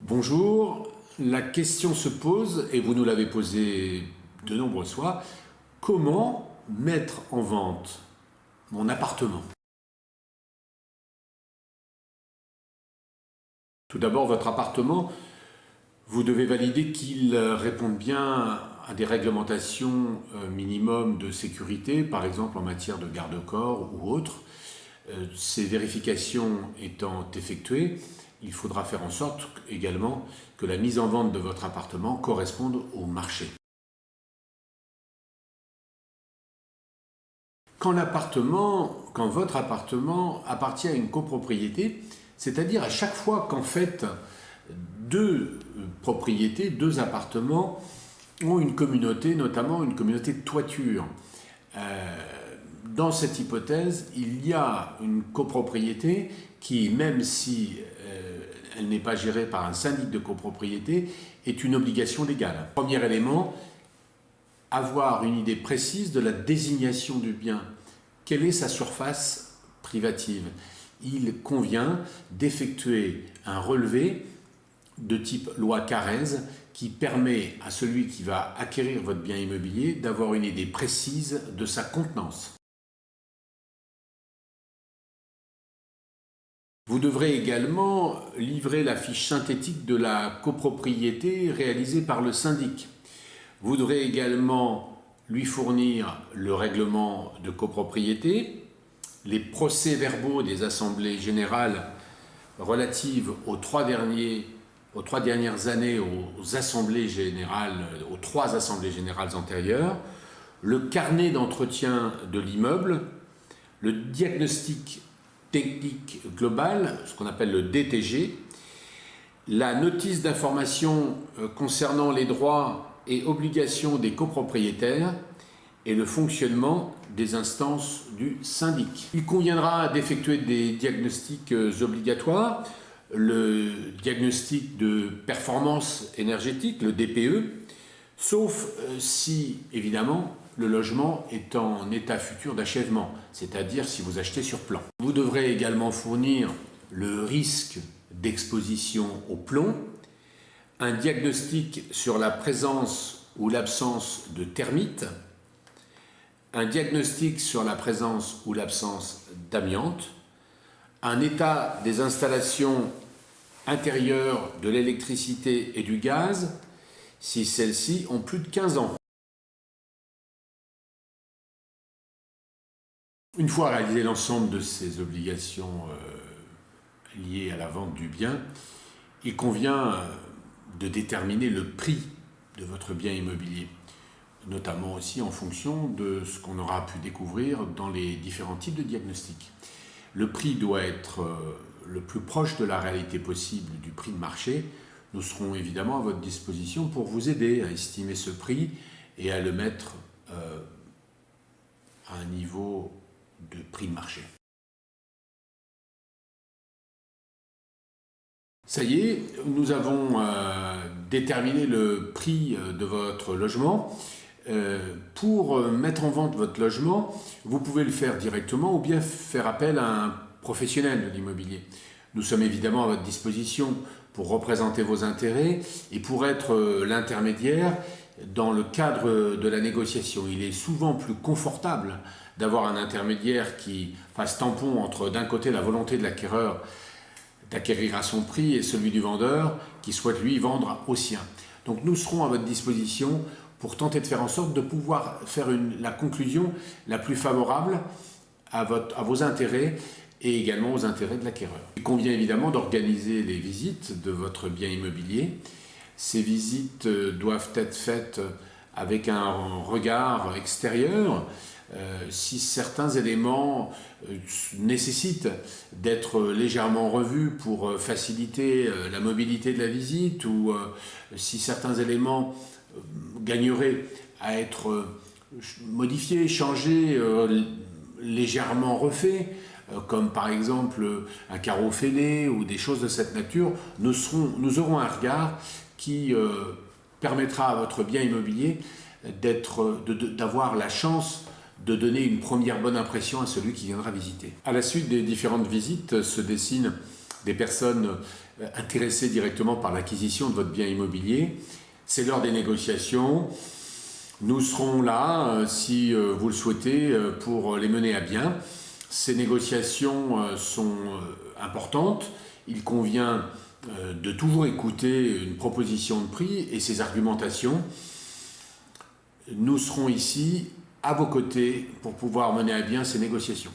Bonjour, la question se pose, et vous nous l'avez posée de nombreuses fois, comment mettre en vente mon appartement? Tout d'abord, votre appartement, vous devez valider qu'il réponde bien à des réglementations minimum de sécurité, par exemple en matière de garde-corps ou autre. Ces vérifications étant effectuées, il faudra faire en sorte également que la mise en vente de votre appartement corresponde au marché. Quand votre appartement appartient à une copropriété, c'est-à-dire à chaque fois qu'en fait deux propriétés, deux appartements ont une communauté, notamment une communauté de toiture. Dans cette hypothèse, il y a une copropriété qui, même si elle n'est pas gérée par un syndic de copropriété, est une obligation légale. Premier élément, avoir une idée précise de la désignation du bien. Quelle est sa surface privative? Il convient d'effectuer un relevé de type loi Carrez qui permet à celui qui va acquérir votre bien immobilier d'avoir une idée précise de sa contenance. Vous devrez également livrer la fiche synthétique de la copropriété réalisée par le syndic. Vous devrez également lui fournir le règlement de copropriété, les procès-verbaux des assemblées générales relatives aux trois dernières années aux trois assemblées générales antérieures, le carnet d'entretien de l'immeuble, le diagnostic technique global, ce qu'on appelle le DTG, la notice d'information concernant les droits et obligations des copropriétaires et le fonctionnement des instances du syndic. Il conviendra d'effectuer des diagnostics obligatoires, le diagnostic de performance énergétique, le DPE, sauf si, évidemment, le logement est en état futur d'achèvement, c'est-à-dire si vous achetez sur plan. Vous devrez également fournir le risque d'exposition au plomb, un diagnostic sur la présence ou l'absence de termites, un diagnostic sur la présence ou l'absence d'amiante, un état des installations intérieures de l'électricité et du gaz, si celles-ci ont plus de 15 ans. Une fois réalisé l'ensemble de ces obligations liées à la vente du bien, il convient de déterminer le prix de votre bien immobilier, notamment aussi en fonction de ce qu'on aura pu découvrir dans les différents types de diagnostics. Le prix doit être le plus proche de la réalité possible du prix de marché. Nous serons évidemment à votre disposition pour vous aider à estimer ce prix et à le mettre à un niveau de prix de marché. Ça y est, nous avons déterminé le prix de votre logement. Pour mettre en vente votre logement, vous pouvez le faire directement ou bien faire appel à un professionnel de l'immobilier. Nous sommes évidemment à votre disposition pour représenter vos intérêts et pour être l'intermédiaire dans le cadre de la négociation. Il est souvent plus confortable d'avoir un intermédiaire qui fasse tampon entre d'un côté la volonté de l'acquéreur d'acquérir à son prix et celui du vendeur qui souhaite lui vendre au sien. Donc nous serons à votre disposition pour tenter de faire en sorte de pouvoir faire la conclusion la plus favorable à vos intérêts et également aux intérêts de l'acquéreur. Il convient évidemment d'organiser les visites de votre bien immobilier. Ces visites doivent être faites avec un regard extérieur. Si certains éléments nécessitent d'être légèrement revus pour faciliter la mobilité de la visite ou si certains éléments gagneraient à être modifiés, changés, légèrement refaits, comme par exemple un carreau fêlé ou des choses de cette nature, nous aurons un regard qui permettra à votre bien immobilier d'avoir la chance de donner une première bonne impression à celui qui viendra visiter. À la suite des différentes visites se dessinent des personnes intéressés directement par l'acquisition de votre bien immobilier. C'est l'heure des négociations. Nous serons là, si vous le souhaitez, pour les mener à bien. Ces négociations sont importantes. Il convient de toujours écouter une proposition de prix et ses argumentations. Nous serons ici à vos côtés pour pouvoir mener à bien ces négociations.